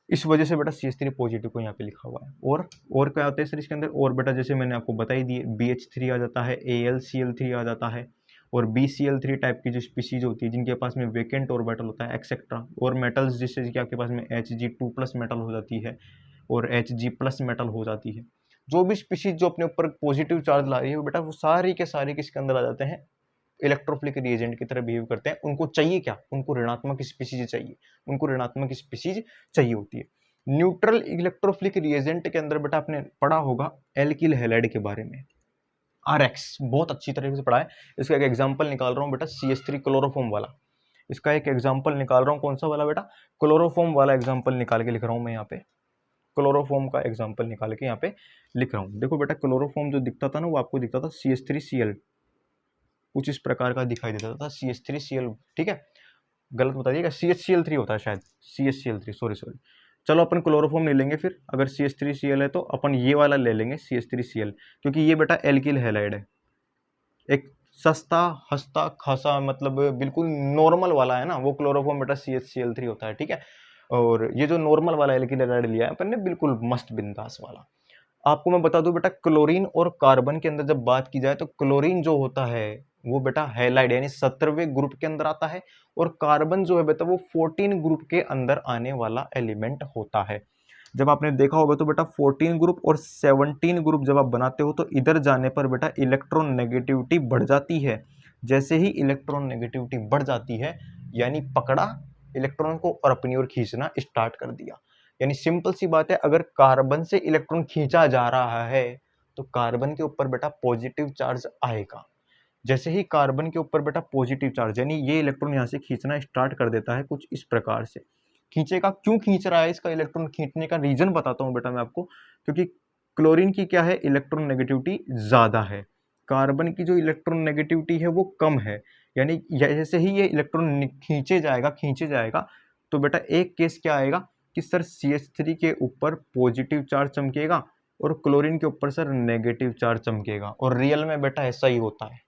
इस वजह से बेटा CH3 पॉजिटिव को यहाँ पे लिखा हुआ है। और क्या होता है सर इसके अंदर, और बेटा जैसे मैंने आपको बता ही दिए, BH3 आ जाता है, AlCl3 आ जाता है, और BCl3 टाइप की जो स्पीशीज होती है जिनके पास में वेकेंट ऑर्बिटल होता है एक्सेट्रा। और मेटल्स जैसे कि आपके पास में Hg2+ मेटल हो जाती है और Hg+ मेटल हो जाती है। जो भी स्पीशीज जो अपने ऊपर पॉजिटिव चार्ज ला रही है बेटा वो सारी के सारे किसके अंदर आ जाते हैं, इलेक्ट्रोफिलिक रिएजेंट की तरह बिहेव करते हैं। उनको चाहिए क्या, उनको ऋणात्मक स्पीशीज चाहिए, उनको ऋणात्मक स्पीशीज चाहिए होती है। न्यूट्रल इलेक्ट्रोफिलिक रिएजेंट के अंदर बेटा आपने पढ़ा होगा एल्किल हैलाइड के बारे में, RX बहुत अच्छी तरीके से पढ़ा है। इसका एक एग्जांपल निकाल रहा हूँ बेटा CH3 क्लोरोफॉर्म वाला, इसका एक एग्जांपल निकाल रहा हूँ, कौन सा वाला बेटा, क्लोरोफॉर्म वाला एग्जांपल निकाल के लिख रहा हूँ मैं यहाँ पे, क्लोरोफॉर्म का एग्जांपल निकाल के यहाँ पे लिख रहा हूँ। देखो बेटा क्लोरोफॉर्म जो दिखता था ना वो आपको दिखता था CH3Cl, कुछ इस प्रकार का दिखाई देता था CH3Cl, ठीक है, गलत बताइएगा, CHCl3 होता है शायद, CHCl3, सॉरी। चलो अपन क्लोरोफॉर्म नहीं लेंगे फिर, अगर CH3Cl है तो अपन ये वाला ले लेंगे CH3Cl, क्योंकि ये बेटा एल्किल हैलाइड है, एक सस्ता हस्ता खासा मतलब बिल्कुल नॉर्मल वाला है ना वो क्लोरोफॉर्म बेटा CHCl3 होता है, ठीक है। और ये जो नॉर्मल वाला एल्किल हैलाइड लिया है अपन ने बिल्कुल मस्त बिंदास वाला। आपको मैं बता दूं बेटा क्लोरीन और कार्बन के अंदर जब बात की जाए तो क्लोरीन जो होता है वो बेटा हैलाइड यानी 17वें ग्रुप के अंदर आता है, और कार्बन जो है बेटा वो 14 ग्रुप के अंदर आने वाला एलिमेंट होता है। जब आपने देखा होगा तो बेटा 14 ग्रुप और 17 ग्रुप जब आप बनाते हो तो इधर जाने पर बेटा इलेक्ट्रॉन नेगेटिविटी बढ़ जाती है। जैसे ही इलेक्ट्रॉन नेगेटिविटी बढ़ जाती है यानी पकड़ा इलेक्ट्रॉन को और अपनी ओर खींचना स्टार्ट कर दिया। यानी सिंपल सी बात है, अगर कार्बन से इलेक्ट्रॉन खींचा जा रहा है तो कार्बन के ऊपर बेटा पॉजिटिव चार्ज आएगा। जैसे ही कार्बन के ऊपर बेटा पॉजिटिव चार्ज यानी ये इलेक्ट्रॉन यहाँ से खींचना स्टार्ट कर देता है कुछ इस प्रकार से। खींचेगा, क्यों खींच रहा है, इसका इलेक्ट्रॉन खींचने का रीजन बताता हूँ बेटा मैं आपको। क्योंकि क्लोरीन की क्या है, इलेक्ट्रॉन नेगेटिविटी ज्यादा है, कार्बन की जो इलेक्ट्रॉन नेगेटिविटी है वो कम है। यानी जैसे ही ये इलेक्ट्रॉन खींचे जाएगा तो बेटा एक केस क्या आएगा कि सर CH3 के ऊपर पॉजिटिव चार्ज चमकेगा और क्लोरीन के ऊपर सर नेगेटिव चार्ज चमकेगा, और रियल में बेटा ऐसा ही होता है।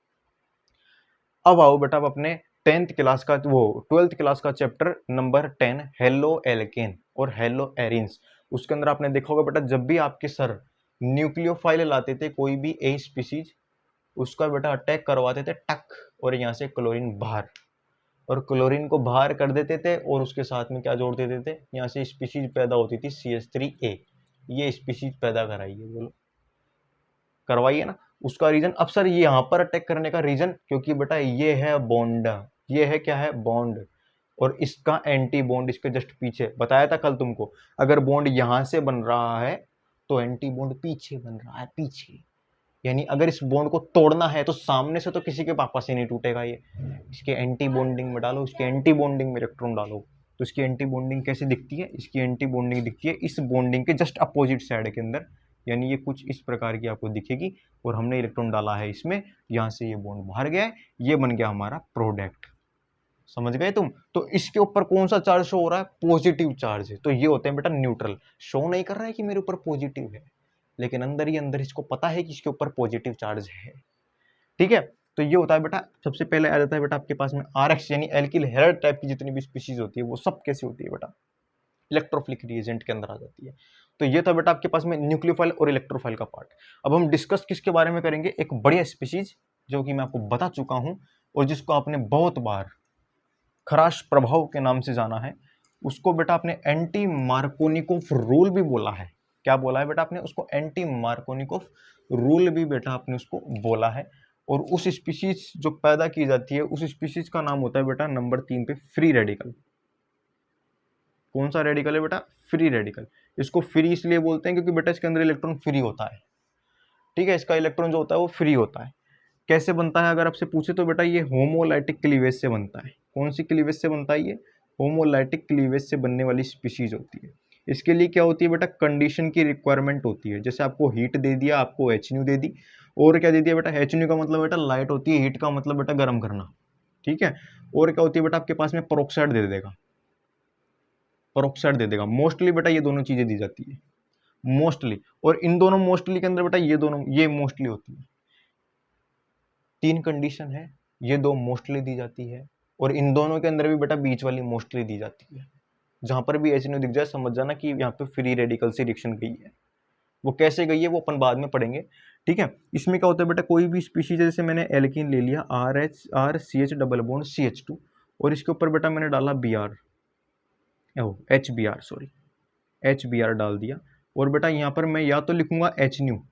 अब आओ बेटा अब अपने 10th क्लास का वो 12th क्लास का चैप्टर नंबर 10 हेलो एल्केन और हेलो एरिन्स। उसके अंदर आपने देखा होगा बेटा जब भी आपके सर न्यूक्लियोफाइल लाते थे कोई भी ए स्पीसीज उसका बेटा अटैक करवाते थे टक, और यहाँ से क्लोरीन बाहर, और क्लोरीन को बाहर कर देते थे और उसके साथ में क्या जोड़ देते थे, यहाँ से स्पीशीज पैदा होती थी CH3A। ये स्पीशीज पैदा कराइए, बोलो करवाइए ना। उसका रीजन, अब सर ये यहाँ पर अटैक करने का रीजन क्योंकि बेटा ये है बॉन्ड, ये है क्या है बॉन्ड, और इसका एंटी बॉन्ड इसके जस्ट पीछे, बताया था कल तुमको, अगर बॉन्ड यहाँ से बन रहा है तो एंटी बॉन्ड पीछे बन रहा है, पीछे, यानी अगर इस बॉन्ड को तोड़ना है तो सामने से तो किसी के पापा से नहीं टूटेगा ये, इसके एंटी बॉन्डिंग में डालो, इसके एंटी बॉन्डिंग में इलेक्ट्रॉन डालो। तो इसकी एंटी बॉन्डिंग कैसे दिखती है, इसकी एंटी बॉन्डिंग दिखती है इस बॉन्डिंग के जस्ट अपोजिट साइड के अंदर, यानी ये कुछ इस प्रकार की आपको दिखेगी, और हमने इलेक्ट्रॉन डाला है इसमें, यहाँ से ये बॉन्ड बाहर गया है, ये बन गया हमारा प्रोडक्ट। समझ गए तुम। तो इसके ऊपर कौन सा चार्ज शो हो रहा है, पॉजिटिव चार्ज है, तो ये होते हैं बेटा न्यूट्रल। शो नहीं कर रहा है कि मेरे ऊपर पॉजिटिव है, लेकिन अंदर ही अंदर इसको पता है कि इसके ऊपर पॉजिटिव चार्ज है, ठीक है। तो ये होता है बेटा, सबसे पहले आ जाता है बेटा आपके पास में RX यानी एल्किल हैलाइड टाइप की जितनी भी स्पीशीज होती है वो सब कैसी होती है बेटा, इलेक्ट्रोफिलिक रिएजेंट के अंदर आ जाती है। तो ये था बेटा आपके पास में न्यूक्लियोफाइल और इलेक्ट्रोफाइल का पार्ट। अब हम डिस्कस किसके बारे में करेंगे, एक बढ़िया स्पीशीज जो कि मैं आपको बता चुका हूं, और जिसको आपने बहुत बार खराश प्रभाव के नाम से जाना है, उसको बेटा आपने एंटी मार्कोनिकोफ रूल भी बोला है। क्या बोला है बेटा आपने उसको? एंटी मार्कोनिकोफ रूल भी बेटा आपने उसको बोला है। और उस स्पीशीज जो पैदा की जाती है, उस स्पीशीज का नाम होता है बेटा नंबर 3 पे फ्री रेडिकल। कौन सा रेडिकल है बेटा? Free radical. इसको फ्री इसलिए बोलते हैं क्योंकि बेटा इसके अंदर इलेक्ट्रॉन फ्री होता है। ठीक है, इसका इलेक्ट्रॉन जो होता है वो फ्री होता है। कैसे बनता है अगर आपसे पूछे तो बेटा ये होमोलाइटिक क्लीवेज से बनता है। कौन सी क्लीवेज से बनता है? ये होमोलाइटिक क्लीवेज से बनने वाली स्पीशीज होती है। इसके लिए क्या होती है बेटा? कंडीशन की रिक्वायरमेंट होती है। जैसे आपको हीट दे दिया, आपको एच न्यू दे दी, और क्या दे दिया बेटा? एच न्यू का मतलब बेटा लाइट होती है, हीट का मतलब बेटा गर्म करना। ठीक है, और क्या होती है बेटा? आपके पास में पेरोक्साइड दे देगा, पेरोक्साइड दे देगा। मोस्टली बेटा ये दोनों चीजें दी जाती है, मोस्टली। और इन दोनों मोस्टली के अंदर बेटा ये दोनों, ये मोस्टली होती है। 3 कंडीशन है, ये 2 मोस्टली दी जाती है, और इन दोनों के अंदर भी बेटा बीच वाली मोस्टली दी जाती है। जहां पर भी एच दिख जाए समझ जाना कि यहाँ पे फ्री रेडिकल से रिएक्शन गई है। वो कैसे गई है वो अपन बाद में पढ़ेंगे। ठीक है, इसमें क्या होता है बेटा? कोई भी स्पीशीज, जैसे मैंने एल्कीन ले लिया, RCH डबल बॉन्ड CH2, और इसके ऊपर बेटा मैंने डाला Br, HBr, सॉरी, HBr डाल दिया। और बेटा यहाँ पर मैं या तो लिखूंगा एच न्यू,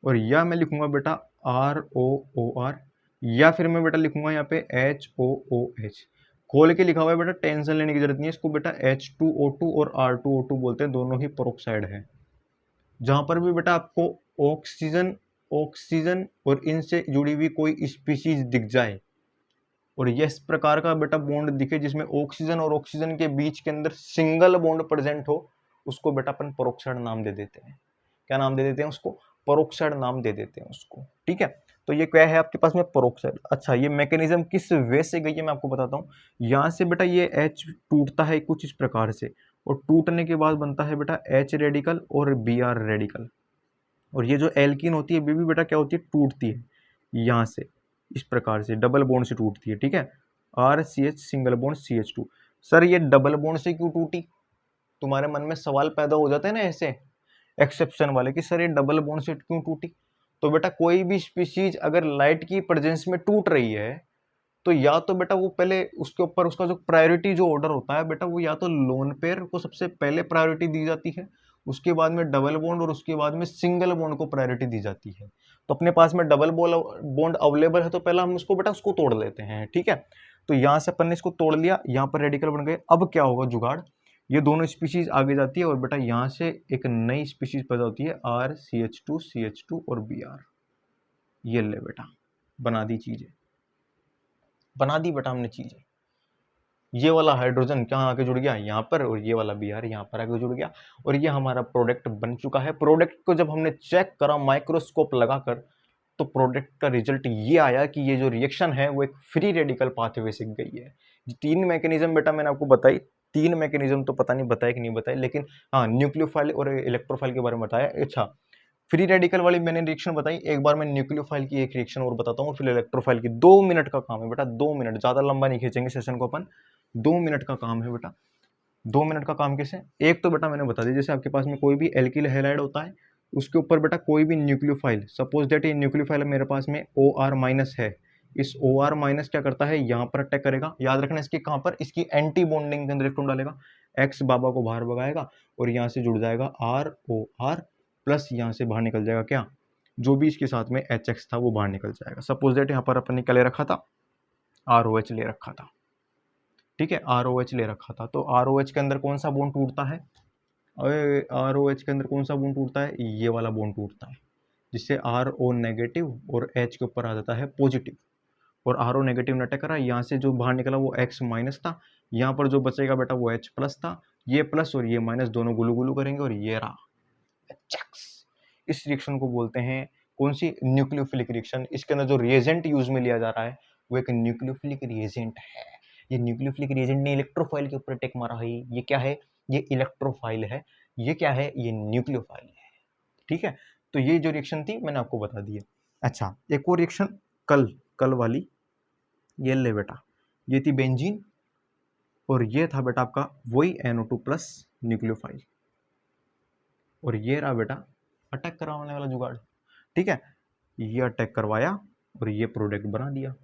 और या मैं लिखूंगा बेटा ROOR, या फिर मैं बेटा लिखूंगा यहाँ पे HOOH। खोल के लिखा हुआ है बेटा, टेंशन लेने की जरूरत नहीं है। इसको बेटा H2O2 और R2O2 बोलते हैं, दोनों ही पेरोक्साइड है। जहां पर भी बेटा आपको ऑक्सीजन ऑक्सीजन और इनसे जुड़ी हुई कोई स्पीशीज दिख जाए, और ये इस प्रकार का बेटा बॉन्ड दिखे जिसमें ऑक्सीजन और ऑक्सीजन के बीच के अंदर सिंगल बॉन्ड प्रेजेंट हो, उसको बेटा अपन पेरोक्साइड नाम दे देते हैं। क्या नाम दे देते हैं उसको? पेरोक्साइड नाम दे देते हैं उसको। ठीक है, तो ये क्या है आपके पास में? पेरोक्साइड। अच्छा, ये मैकेनिज्म किस वे से गई है मैं आपको बताता हूँ। यहाँ से बेटा ये H टूटता है कुछ इस प्रकार से, और टूटने के बाद बनता है बेटा H रेडिकल और Br रेडिकल। और ये जो एल्कीन होती है भी बेटा क्या होती है? टूटती है यहाँ से, इस प्रकार से डबल बॉन्ड से टूटती है। ठीक है, RCH single bond CH2। Sir ये डबल बॉन्ड से क्यों टूटी? तुम्हारे मन में सवाल पैदा हो जाते हैं ना ऐसे एक्सेप्शन वाले कि सर ये डबल बॉन्ड से क्यों टूटी। तो बेटा कोई भी स्पीशीज अगर लाइट की प्रेजेंस में टूट रही है, तो या तो बेटा वो पहले उसके ऊपर उसका जो प्रायोरिटी जो ऑर्डर होता है बेटा, वो या तो लोन पेयर को सबसे पहले प्रायोरिटी दी जाती है, उसके बाद में डबल बॉन्ड, और उसके बाद में सिंगल बॉन्ड को प्रायोरिटी दी जाती है। तो अपने पास में डबल बॉन्ड अवेलेबल है, तो पहला हम उसको बेटा उसको तोड़ लेते हैं। ठीक है, तो यहां से अपन ने इसको तोड़ लिया, यहाँ पर रेडिकल बन गए। अब क्या होगा जुगाड़? ये दोनों स्पीशीज आगे जाती है, और बेटा यहाँ से एक नई स्पीशीज पैदा होती है, RCH2 CH2 और Br। ये ले बेटा, बना दी चीजें, बना दी बेटा हमने चीजें। ये वाला हाइड्रोजन कहाँ आके जुड़ गया? यहाँ पर, और ये वाला Br यहाँ पर आके जुड़ गया, और ये हमारा प्रोडक्ट बन चुका है। प्रोडक्ट को जब हमने चेक करा माइक्रोस्कोप लगाकर, तो प्रोडक्ट का रिजल्ट ये आया कि ये जो रिएक्शन है वो एक फ्री रेडिकल पाथवे से गई है। 3 मैकेनिज्म बेटा मैंने आपको बताई, 3 मैकेनिज्म तो पता नहीं बताए कि नहीं बताए, लेकिन हाँ न्यूक्लियोफाइल और इलेक्ट्रोफाइल के बारे में बताया। अच्छा, फ्री रेडिकल वाली मैंने रिएक्शन बताई, एक बार मैं न्यूक्लियोफाइल की एक रिएक्शन और बताता हूँ, फिर इलेक्ट्रोफाइल की। 2 मिनट का काम है बेटा, 2 मिनट, ज्यादा लंबा नहीं खींचेंगे सेशन को अपन। 2 मिनट का काम है बेटा। 2 मिनट का काम कैसे? एक तो बेटा मैंने बता दिया, जैसे आपके पास में कोई भी एल्किल हैलाइड होता है, उसके ऊपर बेटा कोई भी न्यूक्लियोफाइल, सपोज दैट ये न्यूक्लियोफाइल मेरे पास में OR माइनस है, इस OR माइनस क्या करता है? यहाँ पर अटैक करेगा। याद रखना इसकी कहाँ पर? इसकी एंटी बॉन्डिंग के अंदर इलेक्ट्रॉन डालेगा, एक्स बाबा को बाहर भगाएगा, और यहाँ से जुड़ जाएगा ROR प्लस, यहाँ से बाहर निकल जाएगा क्या? जो भी इसके साथ में HX था वो बाहर निकल जाएगा। सपोज दैट यहाँ पर अपन ने क्या ले रखा था? ROH ले रखा था। ठीक है, ROH ले रखा था, तो ROH के अंदर कौन सा बॉन्ड टूटता है? ROH के अंदर कौन सा बॉन्ड टूटता है? ये वाला बॉन्ड टूटता है, जिससे RO नेगेटिव और H के ऊपर आ जाता है पॉजिटिव, और RO नेगेटिव ने अटैक करा, यहाँ से जो बाहर निकला वो X माइनस था, यहाँ पर जो बचेगा बेटा वो H प्लस था। ये प्लस और ये माइनस दोनों गुलू गुलू करेंगे, और ये रहा HX। इस रिएक्शन को बोलते हैं कौन सी? Nucleophilic reaction. इसके अंदर जो रिएजेंट यूज में लिया जा रहा है वो एक न्यूक्लियोफिलिक रिएजेंट है। ये न्यूक्लियोफिलिक रिएजेंट ने इलेक्ट्रोफाइल के ऊपर अटैक मारा है। ये क्या है? ये इलेक्ट्रोफाइल है। ये क्या है? ये न्यूक्लियोफाइल है। ठीक है, तो ये जो रिएक्शन थी मैंने आपको बता दी है। अच्छा, एक और रिएक्शन कल कल वाली, ये ले बेटा, ये थी बेंजीन, और ये था बेटा आपका वही NO2 प्लस न्यूक्लियोफाइल, और ये रहा बेटा अटैक करवाने वाला जुगाड़। ठीक है, ये अटैक करवाया और ये प्रोडक्ट बना दिया।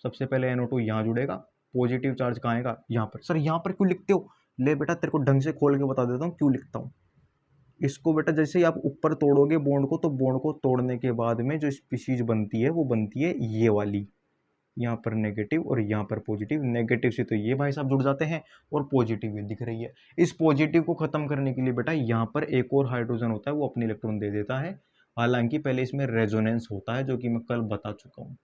सबसे पहले NO2 यहाँ जुड़ेगा, पॉजिटिव चार्ज कहाँ आएगा, यहाँ पर। सर यहाँ पर क्यों लिखते हो? ले बेटा तेरे को ढंग से खोल के बता देता हूँ क्यों लिखता हूँ। इसको बेटा जैसे ही आप ऊपर तोड़ोगे बॉन्ड को, तो बॉन्ड को तोड़ने के बाद में जो स्पीशीज बनती है वो बनती है ये वाली, यहाँ पर नेगेटिव और यहाँ पर पॉजिटिव। नेगेटिव से तो ये भाई साहब जुड़ जाते हैं और पॉजिटिव ये दिख रही है। इस पॉजिटिव को खत्म करने के लिए बेटा यहाँ पर एक और हाइड्रोजन होता है, वो अपने इलेक्ट्रॉन दे देता है। हालांकि पहले इसमें रेजोनेंस होता है, जो कि मैं कल बता चुका हूँ,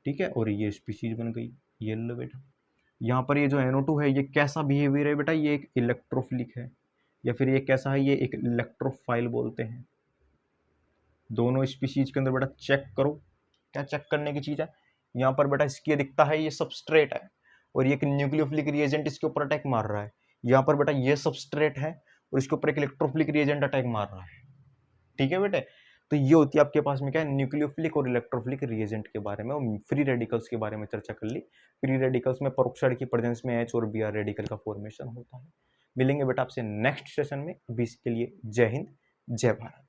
ठीक है। और ये स्पीशीज बन गई, ये लो बेटा। यहाँ पर ये जो NO2 है ये कैसा बिहेवियर है बेटा, ये एक इलेक्ट्रोफिलिक है, या फिर ये कैसा है, ये एक इलेक्ट्रोफाइल बोलते हैं। दोनों स्पीशीज के अंदर बेटा चेक करो, क्या चेक करने की चीज है। यहाँ पर बेटा इसकी ये दिखता है, ये सबस्ट्रेट है और ये एक न्यूक्लियोफिलिक रिएजेंट इसके ऊपर अटैक मार रहा है। यहाँ पर बेटा ये सबस्ट्रेट है और इसके ऊपर एक इलेक्ट्रोफिलिक रिएजेंट अटैक मार रहा है, ठीक है बेटे। तो ये होती है आपके पास में क्या है, न्यूक्लियोफिलिक और इलेक्ट्रोफिलिक रिएजेंट के बारे में। और फ्री रेडिकल्स के बारे में चर्चा कर ली। फ्री रेडिकल्स में पेरोक्साइड की प्रेजेंस में H और Br रेडिकल का फॉर्मेशन होता है। मिलेंगे बेटा आपसे नेक्स्ट सेशन में। अभी इसके लिए जय हिंद, जय भारत।